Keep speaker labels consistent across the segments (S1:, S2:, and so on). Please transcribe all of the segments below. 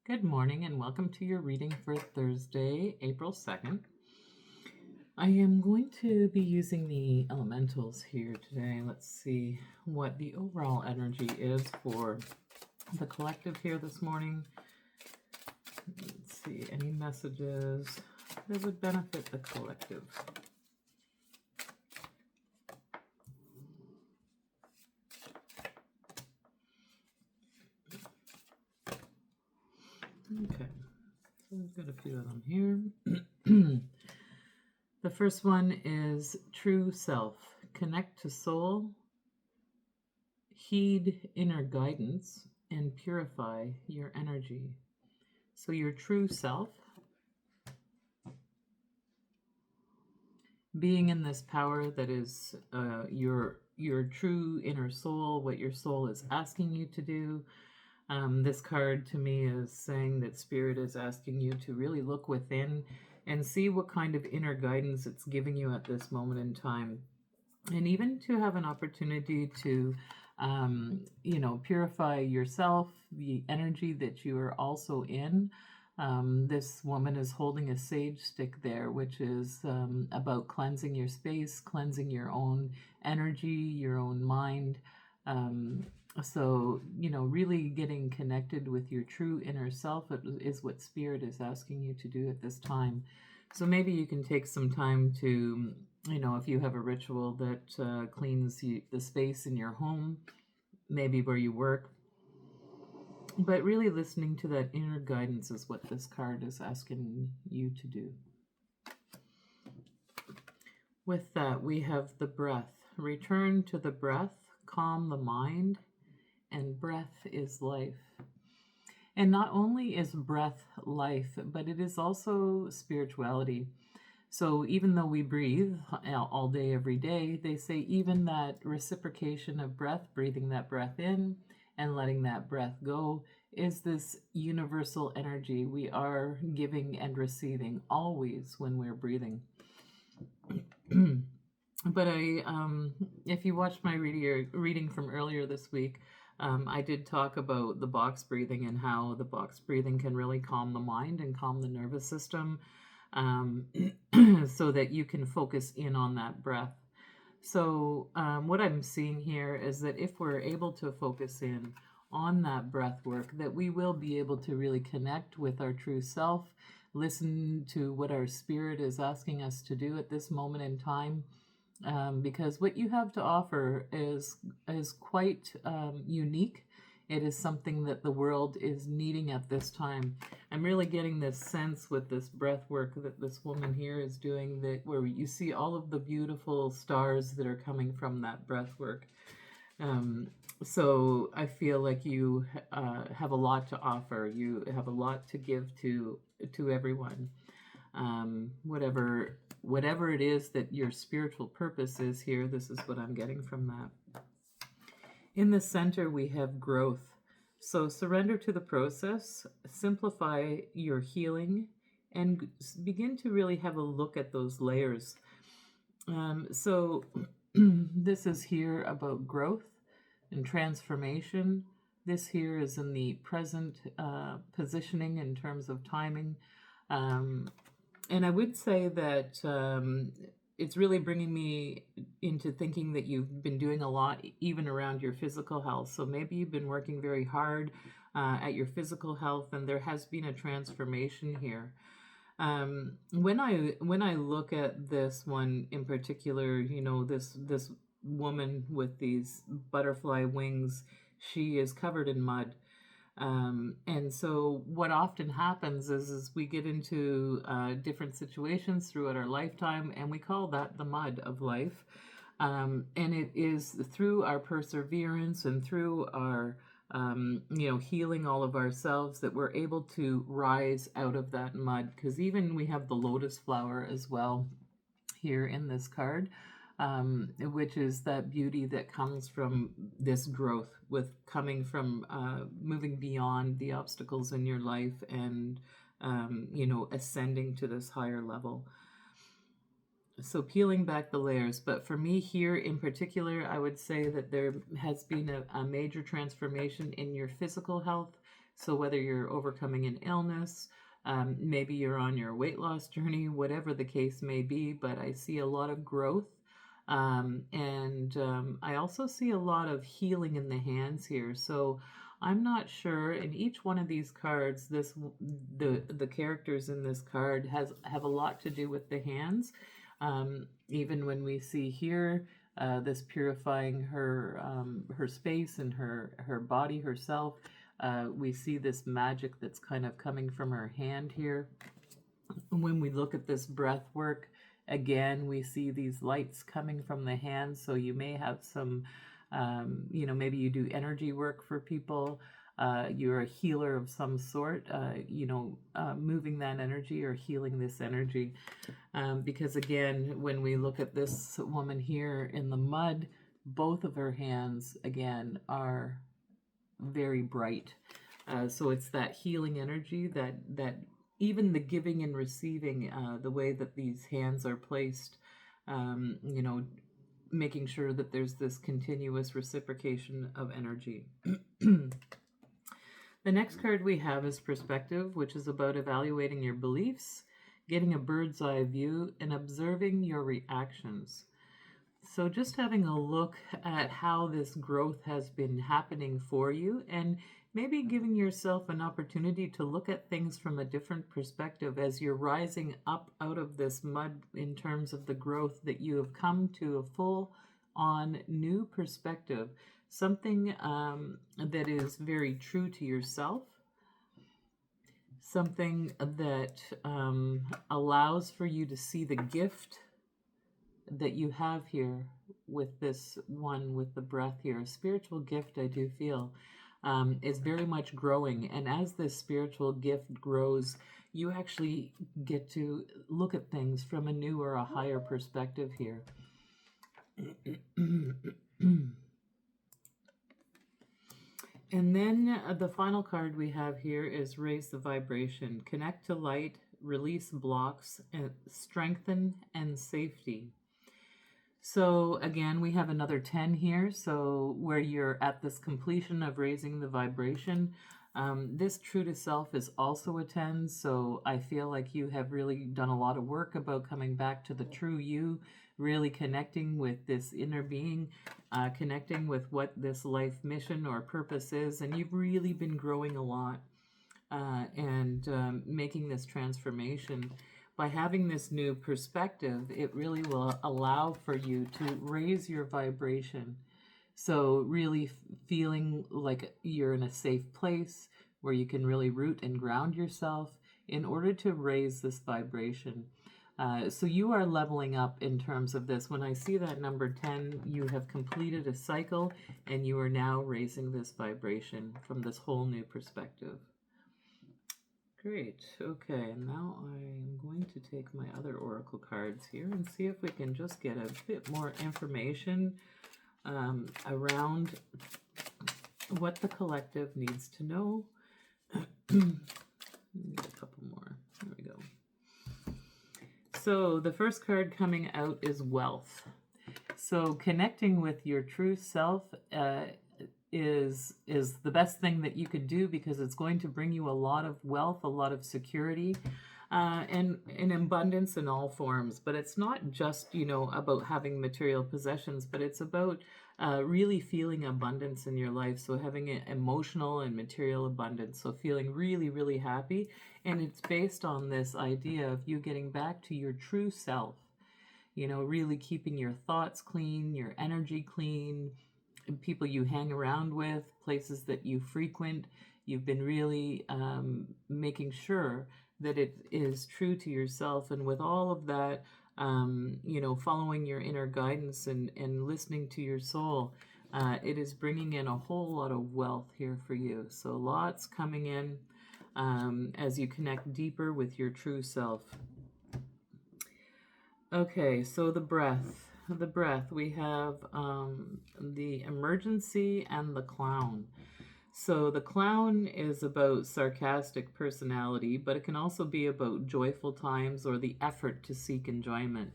S1: Good morning and welcome to your reading for Thursday, April 2nd. I am going to be using the elementals here today. Let's see what the overall energy is for the collective here this morning. Let's see, any messages that would benefit the collective. Okay, so we've got a few of them here. The first one is true self. Connect to soul, heed inner guidance, and purify your energy. So your true self, being in this power that is your true inner soul, what your soul is asking you to do. This card to me is saying that Spirit is asking you to really look within and see what kind of inner guidance it's giving you at this moment in time. And even to have an opportunity to, purify yourself, the energy that you are also in. This woman is holding a sage stick there, which is about cleansing your space, cleansing your own energy, your own mind. So, really getting connected with your true inner self is what Spirit is asking you to do at this time. So maybe you can take some time to, if you have a ritual that cleans the space in your home, maybe where you work, but really listening to that inner guidance is what this card is asking you to do. With that, we have the breath. Return to the breath, calm the mind, and breath is life. And not only is breath life, but it is also spirituality. So even though we breathe all day, every day, they say even that reciprocation of breath, breathing that breath in and letting that breath go, is this universal energy we are giving and receiving always when we're breathing. But if you watched my reading from earlier this week, I did talk about the box breathing and how the box breathing can really calm the mind and calm the nervous system, so that you can focus in on that breath. So what I'm seeing here is that if we're able to focus in on that breath work, that we will be able to really connect with our true self, listen to what our spirit is asking us to do at this moment in time. Because what you have to offer is quite unique. It is something that the world is needing at this time. I'm really getting this sense with this breath work that this woman here is doing, that where you see all of the beautiful stars that are coming from that breath work. So I feel like you have a lot to offer. You have a lot to give to everyone. Whatever it is that your spiritual purpose is here, this is what I'm getting from that. In the center, we have growth. So surrender to the process, simplify your healing, and begin to really have a look at those layers. So this is here about growth and transformation. This here is in the present positioning in terms of timing. And I would say that it's really bringing me into thinking that you've been doing a lot even around your physical health. So maybe you've been working very hard at your physical health, and there has been a transformation here. When I look at this one in particular, this woman with these butterfly wings, she is covered in mud. And so what often happens is we get into different situations throughout our lifetime, and we call that the mud of life. And it is through our perseverance and through our, healing all of ourselves that we're able to rise out of that mud. Because even we have the lotus flower as well here in this card. Which is that beauty that comes from this growth, with coming from moving beyond the obstacles in your life and, ascending to this higher level. So peeling back the layers. But for me here in particular, I would say that there has been a major transformation in your physical health. So whether you're overcoming an illness, maybe you're on your weight loss journey, whatever the case may be, but I see a lot of growth. And I also see a lot of healing in the hands here. So I'm not sure. In each one of these cards, the characters in this card have a lot to do with the hands. Even when we see here this purifying her space and her body herself, we see this magic that's kind of coming from her hand here. When we look at this breath work, again, we see these lights coming from the hands. So you may have some, maybe you do energy work for people. You're a healer of some sort, moving that energy or healing this energy. Because again, when we look at this woman here in the mud, both of her hands, again, are very bright. So it's that healing energy that even the giving and receiving, the way that these hands are placed, making sure that there's this continuous reciprocation of energy. The next card we have is Perspective, which is about evaluating your beliefs, getting a bird's eye view, and observing your reactions. So just having a look at how this growth has been happening for you, and maybe giving yourself an opportunity to look at things from a different perspective as you're rising up out of this mud in terms of the growth that you have come to a full-on new perspective, something that is very true to yourself, something that allows for you to see the gift that you have here with this one, with the breath here. A spiritual gift, I do feel, is very much growing. And as this spiritual gift grows, you actually get to look at things from a new or a higher perspective here. And then the final card we have here is Raise the Vibration. Connect to light, release blocks, and strengthen and safety. So again, we have another 10 here. So where you're at this completion of raising the vibration, this true to self is also a 10. So I feel like you have really done a lot of work about coming back to the true you, really connecting with this inner being, connecting with what this life mission or purpose is. And you've really been growing a lot and making this transformation. By having this new perspective, it really will allow for you to raise your vibration. So really feeling like you're in a safe place where you can really root and ground yourself in order to raise this vibration. So you are leveling up in terms of this. When I see that number 10, you have completed a cycle and you are now raising this vibration from this whole new perspective. Great. Okay, now I'm going to take my other oracle cards here and see if we can just get a bit more information around what the collective needs to know. Get a couple more. There we go. So the first card coming out is Wealth. So connecting with your true self is the best thing that you could do, because it's going to bring you a lot of wealth, a lot of security, and in abundance in all forms. But it's not just, about having material possessions, but it's about really feeling abundance in your life. So having an emotional and material abundance. So feeling really, really happy. And it's based on this idea of you getting back to your true self, really keeping your thoughts clean, your energy clean, people you hang around with, places that you frequent. You've been really making sure that it is true to yourself. And with all of that, following your inner guidance and listening to your soul, it is bringing in a whole lot of wealth here for you. So lots coming in as you connect deeper with your true self. Okay, so the breath. We have the emergency and the clown. So the clown is about sarcastic personality, but it can also be about joyful times or the effort to seek enjoyment.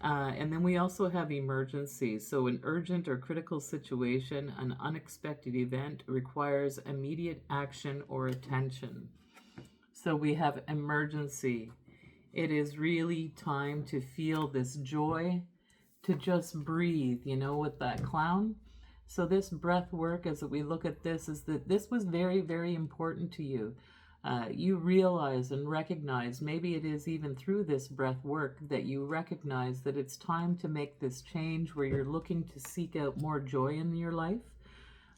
S1: And then we also have emergency. So an urgent or critical situation, an unexpected event requires immediate action or attention. So we have emergency. It is really time to feel this joy, to just breathe, with that clown. So this breath work, as we look at this, is that this was very, very important to you. You realize and recognize, maybe it is even through this breath work that you recognize that it's time to make this change where you're looking to seek out more joy in your life,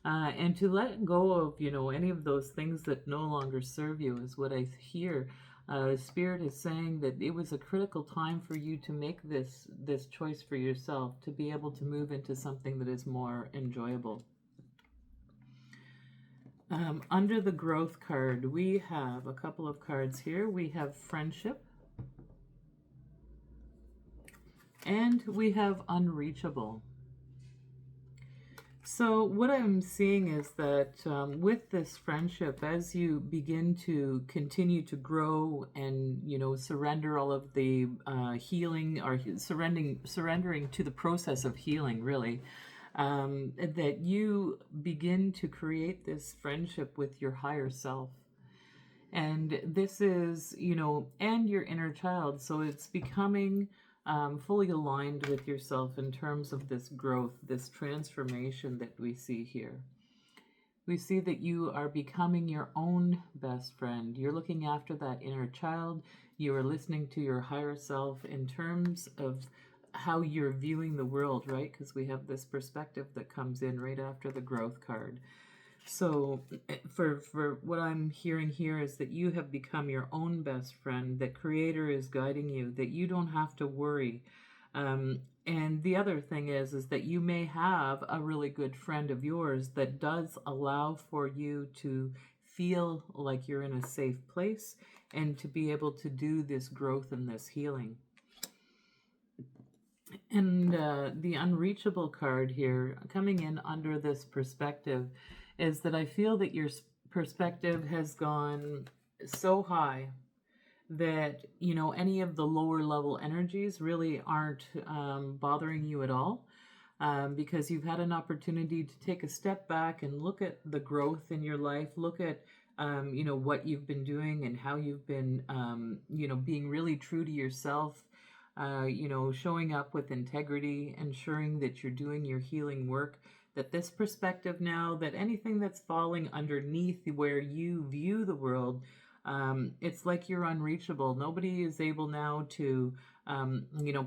S1: and to let go of, any of those things that no longer serve you, is what I hear. Spirit is saying that it was a critical time for you to make this choice for yourself, to be able to move into something that is more enjoyable. Under the growth card, we have a couple of cards here. We have friendship, and we have unreachable. So what I'm seeing is that with this friendship, as you begin to continue to grow and, surrender all of the healing, or surrendering to the process of healing, really, that you begin to create this friendship with your higher self. And this is, and your inner child. So it's becoming fully aligned with yourself in terms of this growth, this transformation that we see here. We see that you are becoming your own best friend. You're looking after that inner child. You are listening to your higher self in terms of how you're viewing the world, right? Because we have this perspective that comes in right after the growth card. So for what I'm hearing here is that you have become your own best friend, that Creator is guiding you, that you don't have to worry. And the other thing is that you may have a really good friend of yours that does allow for you to feel like you're in a safe place and to be able to do this growth and this healing. And the unreachable card here, coming in under this perspective, is that I feel that your perspective has gone so high that, any of the lower level energies really aren't bothering you at all, because you've had an opportunity to take a step back and look at the growth in your life, look at what you've been doing and how you've been, being really true to yourself, showing up with integrity, ensuring that you're doing your healing work, that this perspective now, that anything that's falling underneath where you view the world, it's like you're unreachable. Nobody is able now to,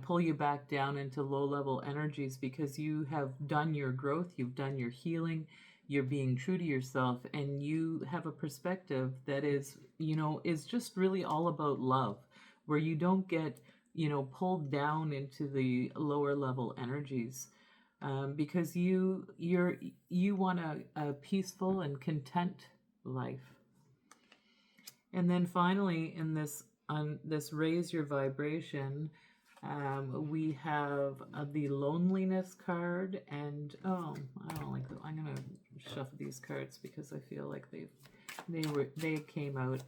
S1: pull you back down into low-level energies, because you have done your growth, you've done your healing, you're being true to yourself, and you have a perspective that is, is just really all about love, where you don't get, pulled down into the lower level energies, because you want a peaceful and content life. And then finally, in this raise your vibration, we have the loneliness card, and I don't like that. I'm gonna shuffle these cards because I feel like they came out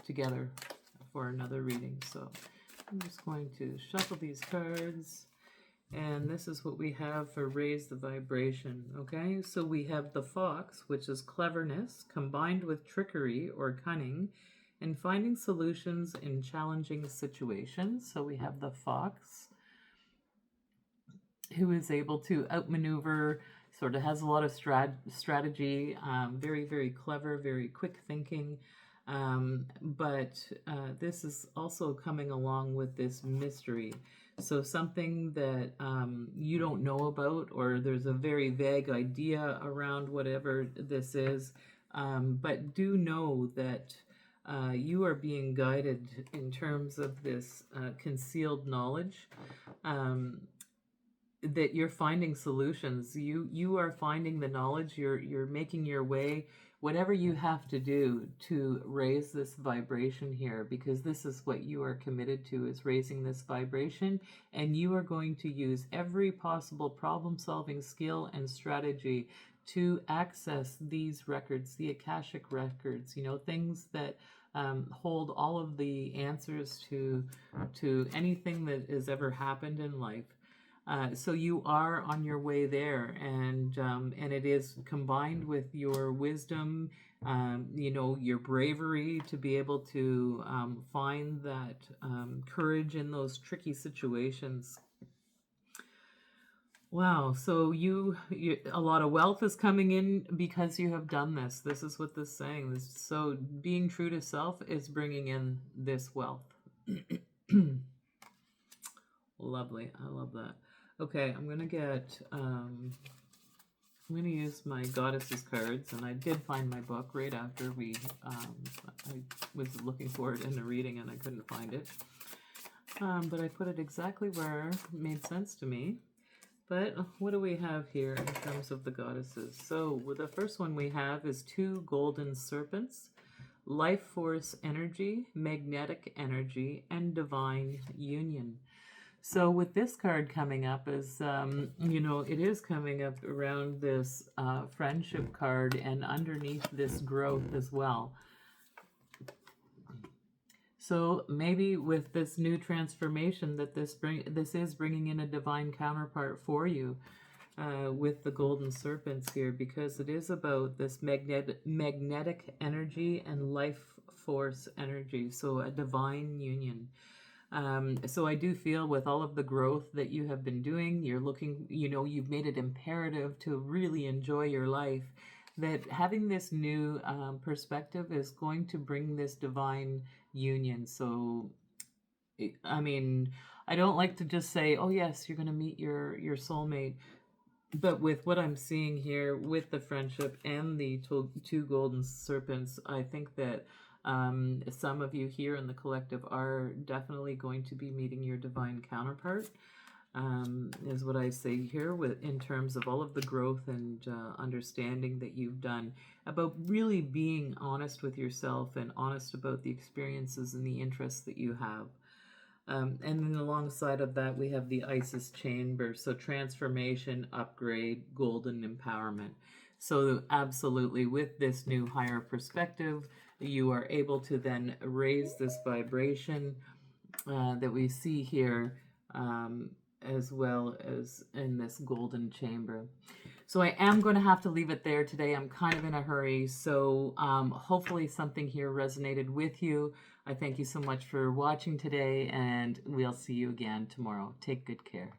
S1: together for another reading. So I'm just going to shuffle these cards, and this is what we have for raise the vibration. Okay, so we have the fox, which is cleverness combined with trickery or cunning and finding solutions in challenging situations. So we have the fox, who is able to outmaneuver, sort of has a lot of strategy, very, very clever, very quick thinking. But this is also coming along with this mystery. So something that you don't know about, or there's a very vague idea around whatever this is, but do know that you are being guided in terms of this concealed knowledge, that you're finding solutions. You are finding the knowledge. You're making your way, whatever you have to do to raise this vibration here, because this is what you are committed to, is raising this vibration, and you are going to use every possible problem-solving skill and strategy to access these records, the Akashic records, you know, things that hold all of the answers to anything that has ever happened in life. So you are on your way there, and it is combined with your wisdom, you know, your bravery to be able to find that courage in those tricky situations. Wow, so you a lot of wealth is coming in because you have done this. This is what this is saying. So being true to self is bringing in this wealth. Lovely. I love that. Okay, I'm gonna use my goddesses cards, and I did find my book right after I was looking for it in the reading and I couldn't find it. But I put it exactly where it made sense to me. But what do we have here in terms of the goddesses? So the first one we have is 2 golden serpents, life force energy, magnetic energy, and divine union. So with this card coming up is, you know, it is coming up around this friendship card and underneath this growth as well. So maybe with this new transformation that this is bringing in a divine counterpart for you with the golden serpents here, because it is about this magnetic energy and life force energy. So a divine union. So I do feel with all of the growth that you have been doing, you're looking, you know, you've made it imperative to really enjoy your life, that having this new perspective is going to bring this divine union. So, I mean, I don't like to just say, oh yes, you're going to meet your soulmate. But with what I'm seeing here with the friendship and the 2 golden serpents, I think that some of you here in the collective are definitely going to be meeting your divine counterpart, is what I say here in terms of all of the growth and understanding that you've done about really being honest with yourself and honest about the experiences and the interests that you have. And then alongside of that, we have the Isis Chamber. So transformation, upgrade, golden empowerment. So absolutely, with this new higher perspective, you are able to then raise this vibration that we see here, as well as in this golden chamber. So I am going to have to leave it there today. I'm kind of in a hurry. So hopefully something here resonated with you. I thank you so much for watching today, and we'll see you again tomorrow. Take good care.